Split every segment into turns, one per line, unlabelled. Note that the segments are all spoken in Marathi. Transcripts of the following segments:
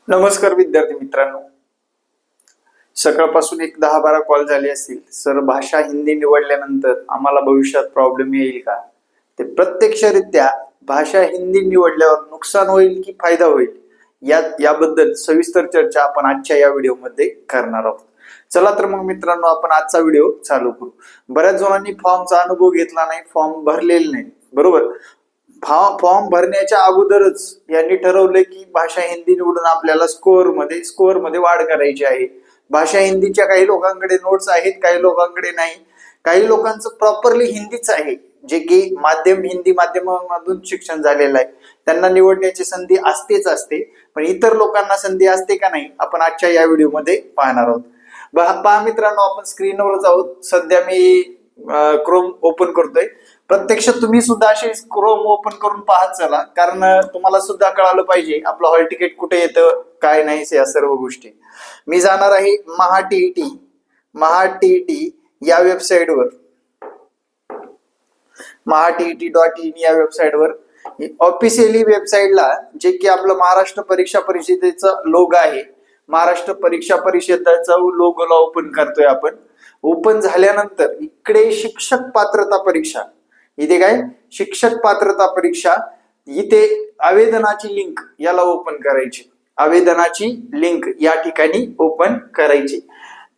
नमस्कार विद्यार्थी मित्रांनो, सकाळपासून एक 10-12 कॉल झाले असतील. सर, भाषा हिंदी निवडल्यानंतर आम्हाला भविष्यात प्रॉब्लेम येईल का? ते प्रत्यक्षरित्या भाषा हिंदी निवडल्यावर नुकसान होईल की फायदा होईल याबद्दल सविस्तर चर्चा आपण आजच्या या व्हिडिओमध्ये करणार आहोत. चला तर मग मित्रांनो, आपण आजचा व्हिडिओ चालू करू. बऱ्याच जणांनी फॉर्मचा अनुभव घेतला नाही, फॉर्म भरलेला नाही, बरोबर. फॉर्म भरण्याच्या अगोदरच यांनी ठरवलं की भाषा हिंदी निवडून आपल्याला स्कोअर मध्ये वाढ करायची आहे. भाषा हिंदीच्या काही लोकांकडे नोट्स आहेत, काही लोकांकडे नाही. काही लोकांचं प्रॉपरली हिंदीच आहे, जे की हिंदी माध्यमामधून शिक्षण झालेलं आहे. त्यांना निवडण्याची संधी असते, पण इतर लोकांना संधी असते का नाही, आपण आजच्या या व्हिडिओमध्ये पाहणार आहोत. पहा मित्रांनो, आपण स्क्रीनवरच आहोत. सध्या मी क्रोम ओपन करतोय. प्रत्यक्ष तुम्ही सुद्धा असे क्रोम ओपन करून पाहत चला, कारण तुम्हाला सुद्धा कळालं पाहिजे आपलं हॉल तिकीट कुठे येतं, काय नाही, या सर्व गोष्टी. मी जाणार आहे महाटीईटी या वेबसाईटवर, महाटीईटी.in या वेबसाईटवर. ऑफिशियली वेबसाईटला जे की आपलं महाराष्ट्र परीक्षा परिषदेचा लोगो आहे, महाराष्ट्र परीक्षा परिषदेचा लोगोला ओपन करतोय आपण. ओपन झाल्यानंतर इकडे शिक्षक पात्रता परीक्षा, इथे काय शिक्षक पात्रता परीक्षा, इथे आवेदनाची लिंक याला ओपन करायची. आवेदनाची लिंक या ठिकाणी ओपन करायची.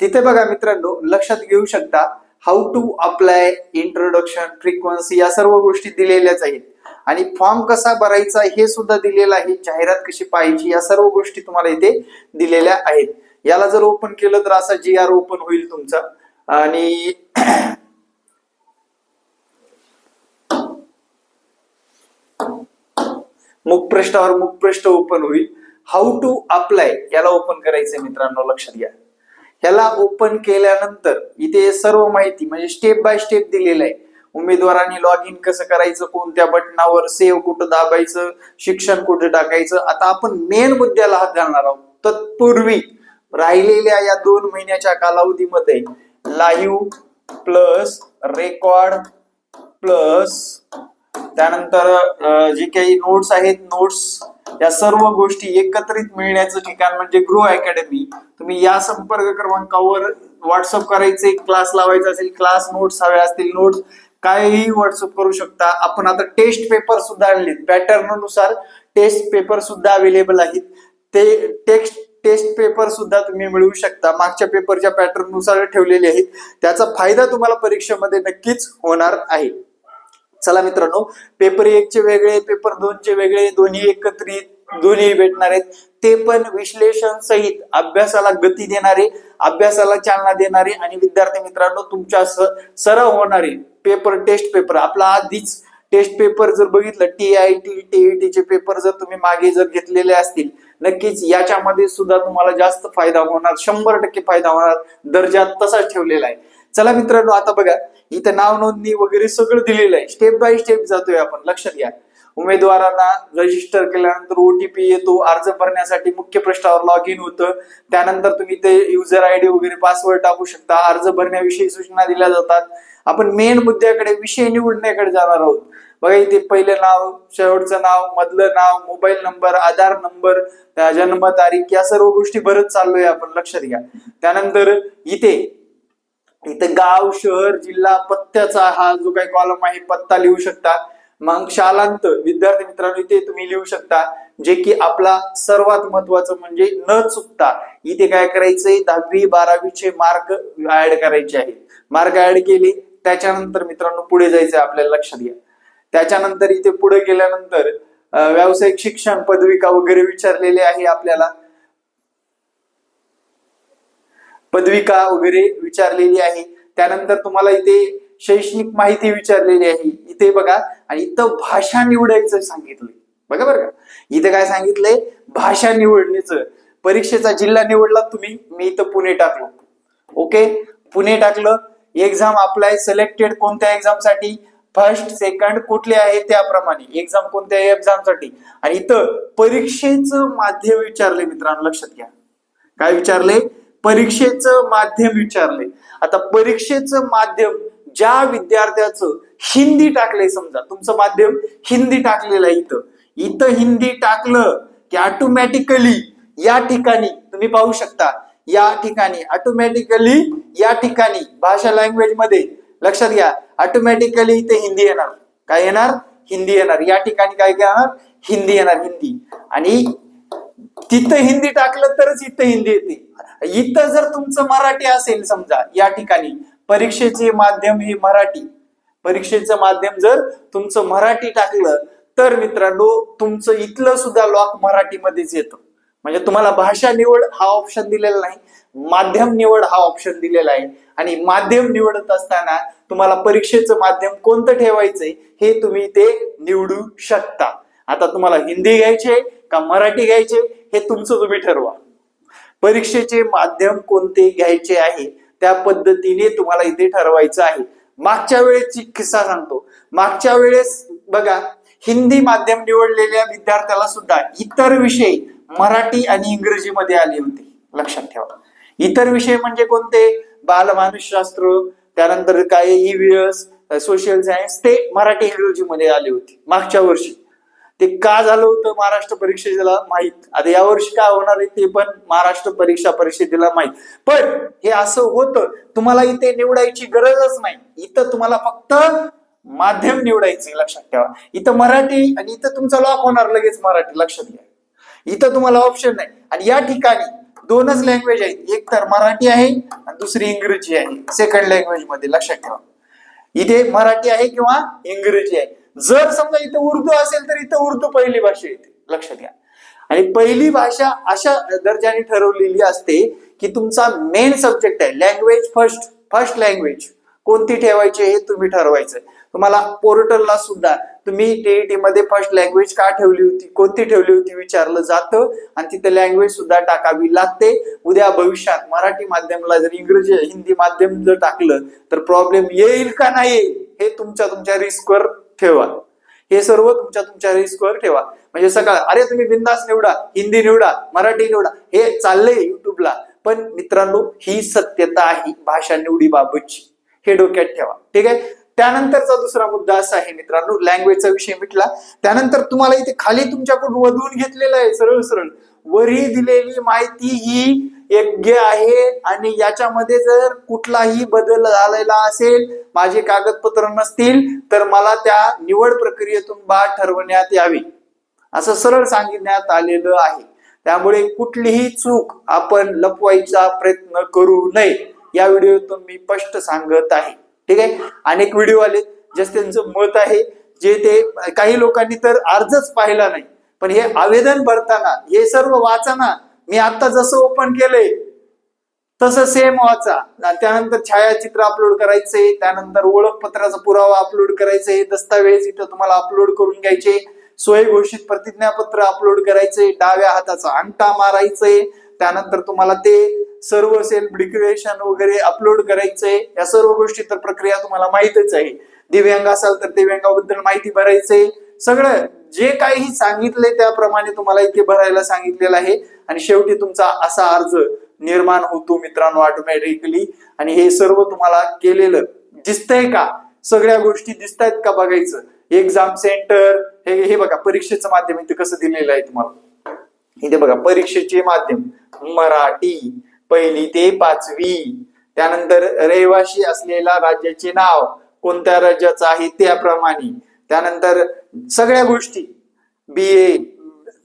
तिथे बघा मित्रांनो, लक्षात घेऊ शकता how to apply, introduction, frequency या सर्व गोष्टी दिलेल्याच आहेत. आणि फॉर्म कसा भरायचा हे सुद्धा दिलेलं आहे. जाहिरात कशी पाहायची या सर्व गोष्टी तुम्हाला इथे दिलेल्या आहेत. याला जर ओपन केलं तर असा GR ओपन होईल तुमचा, आणि मुखपृष्ठ ओपन होईल. हाऊ टू अप्लाय याला ओपन करायचंय मित्रांनो, लक्षात घ्या. ह्याला ओपन केल्यानंतर इथे सर्व माहिती म्हणजे स्टेप बाय स्टेप दिलेलं आहे. उमेदवारांनी लॉग इन कसं करायचं, कोणत्या बटनावर, सेव्ह कुठं दाबायचं, शिक्षण कुठे टाकायचं. आता आपण मेन मुद्द्याला हात घालणार आहोत. तत्पूर्वी राहिलेल्या या 2 महिन्याच्या कालावधीमध्ये लाईव्ह प्लस रेकॉर्ड प्लस त्यानंतर जे काही नोट्स आहेत, नोट्स या सर्व गोष्टी एकत्रित मिळण्याचं ठिकाण म्हणजे ग्रो अकॅडमी. तुम्ही या संपर्क क्रमांकावर व्हॉट्सअप करायचे, क्लास लावायचा असेल, क्लास नोट्स हवे असतील, नोट्स काहीही व्हॉट्सअप करू शकता. आपण आता टेस्ट पेपर सुद्धा आणले, पॅटर्न नुसार टेस्ट पेपर सुद्धा अवेलेबल आहेत. ते टेस्ट पेपर सुद्धा तुम्ही मिळवू शकता. मागच्या पेपरच्या पॅटर्न नुसार ठेवलेले आहेत. त्याचा फायदा तुम्हाला परीक्षेमध्ये नक्कीच होणार आहे. चला मित्रांनो, पेपर 1 चे वेगळे, पेपर 2 चे वेगळे, दोन्ही एकत्रित, दोन्ही भेटणार आहेत. ते पण विश्लेषण सहित, अभ्यासाला गती देणारे, अभ्यासाला चालना देणारे आणि विद्यार्थी मित्रांनो तुमच्या सराव होणारे पेपर, टेस्ट पेपर. आपला आधीच टेस्ट पेपर जर बघितलं, TIT, TET चे पेपर जर तुम्ही मागे जर घेतलेले असतील, नक्कीच याच्यामध्ये सुद्धा तुम्हाला जास्त फायदा होणार, 100% फायदा होणार. दर्जा तसाच ठेवलेला आहे. चला मित्रांनो, आता बघा इथं नाव नोंदणी वगैरे सगळं दिलेलं आहे. स्टेप बाय स्टेप जातोय आपण, लक्षात घ्या. उमेदवारांना रजिस्टर केल्यानंतर OTP येतो. अर्ज भरण्यासाठी मुख्य पृष्ठावर लॉग इन होतं. त्यानंतर तुम्ही ते युजर ID वगैरे पासवर्ड टाकू शकता. अर्ज भरण्याविषयी सूचना दिल्या जातात. आपण मेन मुद्द्याकडे, विषय निवडण्याकडे जाणार आहोत. बघा इथे पहिलं नाव, शेवटचं नाव, मधलं नाव, मोबाईल नंबर, आधार नंबर, जन्म तारीख या सर्व गोष्टी भरत चाललोय आपण, लक्षात घ्या. त्यानंतर इथे गाव, शहर, जिल्हा, पत्त्याचा हा जो काही कॉलम आहे, पत्ता लिहू शकता. मग शालांत विद्यार्थी मित्रांनो इथे तुम्ही लिहू शकता, जे की आपला सर्वात महत्वाचं म्हणजे न चुकता इथे काय करायचंय, 10वी 12वीचे मार्क ऍड करायचे आहेत. मार्क ऍड केले त्याच्यानंतर मित्रांनो पुढे जायचंय आपल्याला, लक्षात घ्या. त्याच्यानंतर इथे पुढे गेल्यानंतर व्यावसायिक शिक्षण, पदविका वगैरे विचारलेले आहे आपल्याला. पदविका वगैरे विचारलेली आहे. त्यानंतर तुम्हाला इथे शैक्षणिक माहिती विचारलेली आहे. इथे बघा, आणि इथं भाषा निवडायचं सांगितलंय. बघा बरं का, इथे काय सांगितलंय, भाषा निवडण्याचं. परीक्षेचा जिल्हा निवडला तुम्ही, मी इथं पुणे टाकलो. ओके, पुणे टाकलं. एक्झाम अप्लाय सिलेक्टेड, कोणत्या एक्झामसाठी, फर्स्ट सेकंड कुठले आहे त्याप्रमाणे एक्झाम, कोणत्या एक्झामसाठी. आणि इथं परीक्षेचं माध्यम विचारले मित्रांनो, लक्षात घ्या. काय विचारले, परीक्षेचं माध्यम विचारले. आता परीक्षेचं माध्यम ज्या विद्यार्थ्याचं हिंदी टाकलंय, समजा तुमचं माध्यम हिंदी टाकलेलं आहे, इथं हिंदी टाकलं की ऑटोमॅटिकली या ठिकाणी तुम्ही पाहू शकता, या ठिकाणी ऑटोमॅटिकली या ठिकाणी भाषा लँग्वेज मध्ये लक्षात घ्या, ऑटोमॅटिकली इथे हिंदी येणार. काय येणार? हिंदी येणार. या ठिकाणी काय येणार? हिंदी येणार, हिंदी. आणि तिथं हिंदी टाकलं तरच इथं हिंदी येते. इथं जर तुमचं मराठी असेल समजा, या ठिकाणी परीक्षेचे माध्यम हे मराठी, परीक्षेचं माध्यम जर तुमचं मराठी टाकलं तर मित्रांनो तुमचं इथलं सुद्धा लॉक मराठीमध्येच येतं. म्हणजे तुम्हाला भाषा निवड हा ऑप्शन दिलेला नाही, माध्यम निवड हा ऑप्शन दिलेला आहे. आणि माध्यम निवडत असताना तुम्हाला परीक्षेचं माध्यम कोणतं ठेवायचंय हे तुम्ही ते निवडू शकता. आता तुम्हाला हिंदी घ्यायचे का मराठी घ्यायचे हे तुमचं तुम्ही ठरवा. परीक्षेचे माध्यम कोणते घ्यायचे आहे त्या पद्धतीने तुम्हाला इथे ठरवायचं आहे. मागच्या वेळेसची किस्सा सांगतो. मागच्या वेळेस बघा, हिंदी माध्यम निवडलेल्या विद्यार्थ्याला सुद्धा इतर विषय मराठी आणि इंग्रजीमध्ये आले होते. लक्षात ठेवा. इतर विषय म्हणजे कोणते? बालमानसशास्त्र, त्यानंतर काय EVS, सोशल सायन्स, ते मराठी इंग्रजीमध्ये आले होते मागच्या वर्षी. ते का झालं होतं महाराष्ट्र परीक्षेला माहित. आता यावर्षी काय होणार आहे ते पण महाराष्ट्र परीक्षा परिषदेला माहित. पण हे असं होतं, तुम्हाला इथे निवडायची गरजच नाही. इथं तुम्हाला फक्त माध्यम निवडायचे. लक्षात ठेवा, इथं मराठी आणि इथं तुमचा लॉक होणार लगेच मराठी. लक्षात घ्या, इथं तुम्हाला ऑप्शन नाही. आणि या ठिकाणी दोनच लँग्वेज आहेत, एक तर मराठी आहे आणि दुसरी इंग्रजी आहे सेकंड लँग्वेज मध्ये. लक्षात ठेवा, इथे मराठी आहे किंवा इंग्रजी आहे. जर समजा इथं उर्दू असेल तर इथं उर्दू पहिली भाषा येते. लक्षात घ्या. आणि पहिली भाषा अशा दर्जाने ठरवलेली असते की तुमचा मेन सब्जेक्ट आहे, लँग्वेज फर्स्ट लँग्वेज कोणती ठेवायची हे तुम्ही ठरवायचं. तुम्हाला पोर्टलला सुद्धा तुम्ही टीईटी मध्ये फर्स्ट लँग्वेज का ठेवली होती, कोणती ठेवली होती विचारलं जातं आणि तिथे लँग्वेज सुद्धा टाकावी लागते. उद्या भविष्यात मराठी माध्यमाला जर इंग्रजी हिंदी माध्यम जर टाकलं तर प्रॉब्लेम येईल का नाही हे तुमच्या रिस्कवर ठेवा. हे सर्व तुमच्या रिस्कवर ठेवा. म्हणजे सकाळ अरे तुम्ही बिंदास निवडा, हिंदी निवडा, मराठी निवडा, हे चाललंय युट्यूबला. पण मित्रांनो ही सत्यता आहे भाषा निवडीबाबतची, हे डोक्यात ठेवा. ठीक आहे. त्यानंतरचा दुसरा मुद्दा असा आहे मित्रांनो, लँग्वेजचा विषय मिटला. त्यानंतर तुम्हाला इथे खाली तुमच्याकडून वधवून घेतलेलं आहे सरळ वरी दिलेली माहिती ही योग्य आहे आणि याच्यामध्ये जर कुठलाही बदल झालेला असेल, माझे कागदपत्र नसतील तर मला त्या निवड प्रक्रियेतून बाद ठरवण्यात यावी असं सरळ सांगण्यात आलेलं आहे. त्यामुळे कुठलीही चूक आपण लपवायचा प्रयत्न करू नये, या व्हिडिओतून मी स्पष्ट सांगत आहे. ठीक आहे. अनेक व्हिडिओ आले जे त्यांचं मत आहे, जे ते काही लोकांनी तर अर्जच पाहिला नाही, पण हे आवेदन भरताना हे सर्व वाचा ना. मी आता जसं ओपन केलंय तसं सेम वाचा. त्यानंतर छायाचित्र अपलोड करायचे, त्यानंतर ओळखपत्राचा पुरावा अपलोड करायचे, दस्तावेज इथं तुम्हाला अपलोड करून घ्यायचे, सोय घोषित प्रतिज्ञापत्र अपलोड करायचे, डाव्या हाताचा अंगठा मारायचे, त्यानंतर तुम्हाला ते सर्व सेल्फ डिक्लेरेशन वगैरे अपलोड करायचंय. या सर्व गोष्टी तर प्रक्रिया तुम्हाला माहितच आहे. दिव्यांग असाल तर दिव्यांगाबद्दल माहिती भरायचंय. सगळं जे काही सांगितलंय त्याप्रमाणे तुम्हाला इथे भरायला सांगितलेलं आहे. आणि शेवटी तुमचा असा अर्ज निर्माण होतो मित्रांनो ऑटोमॅटिकली. आणि हे सर्व तुम्हाला केलेलं दिसतंय का, सगळ्या गोष्टी दिसतायत का बघायचं. एक्झाम सेंटर हे बघा, परीक्षेचं माध्यम इथे कसं दिलेलं आहे तुम्हाला. इथे बघा, परीक्षेचे माध्यम मराठी 1ली ते 5वी, त्यानंतर रहिवासी असलेला राज्याचे नाव कोणत्या राज्याचं आहे त्याप्रमाणे, त्यानंतर सगळ्या गोष्टी BA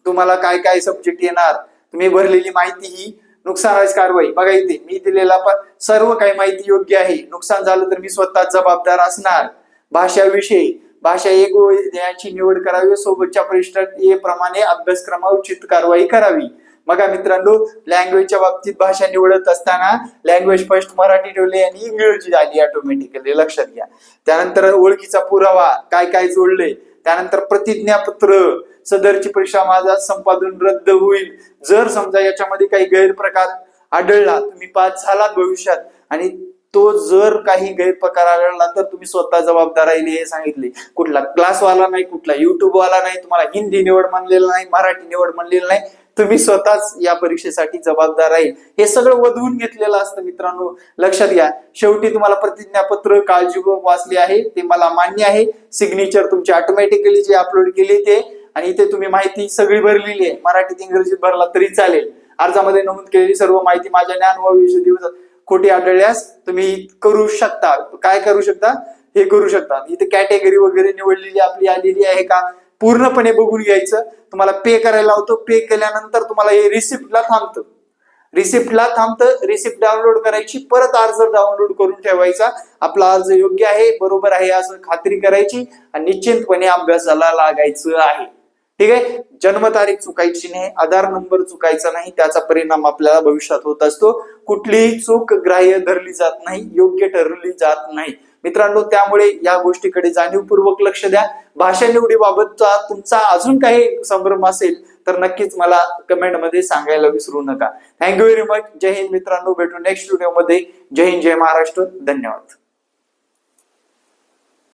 तुम्हाला काय काय सब्जेक्ट येणार, तुम्ही भरलेली माहिती ही नुकसानाची कारवाई बघा इथे मी दिलेला सर्व काही माहिती योग्य आहे. नुकसान झालं तर मी स्वतः जबाबदार असणार. भाषा विषय भाषा एक याची निवड करावी, सोबतच्या परिशिष्ट प्रमाणे अभ्यासक्रमा उचित कारवाई करावी. बघा मित्रांनो, लँग्वेजच्या बाबतीत भाषा निवडत असताना लँग्वेज फर्स्ट मराठी ठेवले आणि इंग्रजी आली ऑटोमॅटिकली. लक्षात घ्या. त्यानंतर ओळखीचा पुरावा काय काय जोडले, त्यानंतर प्रतिज्ञापत्र, सदरची परीक्षा माझा संपादन रद्द होईल जर समजा याच्यामध्ये काही गैरप्रकार आढळला, तुम्ही पास झालात भविष्यात आणि तो जर काही गैरप्रकार आढळला तर तुम्ही स्वतः जबाबदार राहिले हे सांगितले. कुठला क्लासवाला नाही, कुठला युट्यूब वाला नाही, तुम्हाला हिंदी निवड म्हणलेलं नाही, मराठी निवड म्हणलेलं नाही, तुम्ही स्वतःच या परीक्षेसाठी जबाबदार राहील. हे सगळं वधवून घेतलेलं असतं मित्रांनो. लक्षात घ्या. शेवटी तुम्हाला प्रतिज्ञापत्र काळजीपूर्वक वाचले आहे ते मला मान्य आहे. सिग्नेचर तुमची ऑटोमॅटिकली जे अपलोड केली ते, आणि इथे तुम्ही माहिती सगळी भरलेली आहे, मराठीत इंग्रजीत भरला तरी चालेल. अर्जामध्ये नमूद केलेली सर्व माहिती माझ्या ज्ञान व विषय दिवसात खोटी आढळल्यास तुम्ही करू शकता. काय करू शकता? हे करू शकता. इथे कॅटेगरी वगैरे निवडलेली आपली आलेली आहे का पूर्णपणे बघून घ्यायचं. तुम्हाला पे करायला लावतो. पे केल्यानंतर तुम्हाला हे रिसिप्टला थांबतं. रिसिप्ट डाउनलोड करायची, परत अर्ज डाउनलोड करून ठेवायचा. आपला अर्ज योग्य आहे, बरोबर आहे असं खात्री करायची आणि निश्चितपणे अभ्यासाला लागायचं आहे. ठीक आहे. जन्मतारीख चुकायची नाही, आधार नंबर चुकायचा नाही, त्याचा परिणाम आपल्याला भविष्यात होत असतो. कुठलीही चूक ग्राह्य धरली जात नाही, योग्य ठरवली जात नाही मित्रांनो. त्यामुळे या गोष्टीकडे जाणीवपूर्वक लक्ष द्या. भाषा निवडीबाबतचा तुमचा अजून काही संभ्रम असेल तर नक्कीच मला कमेंटमध्ये सांगायला विसरू नका. Thank you very much. Jai Hind मित्रांनो. भेटू नेक्स्ट व्हिडिओमध्ये. जय हिंद, जय महाराष्ट्र. धन्यवाद.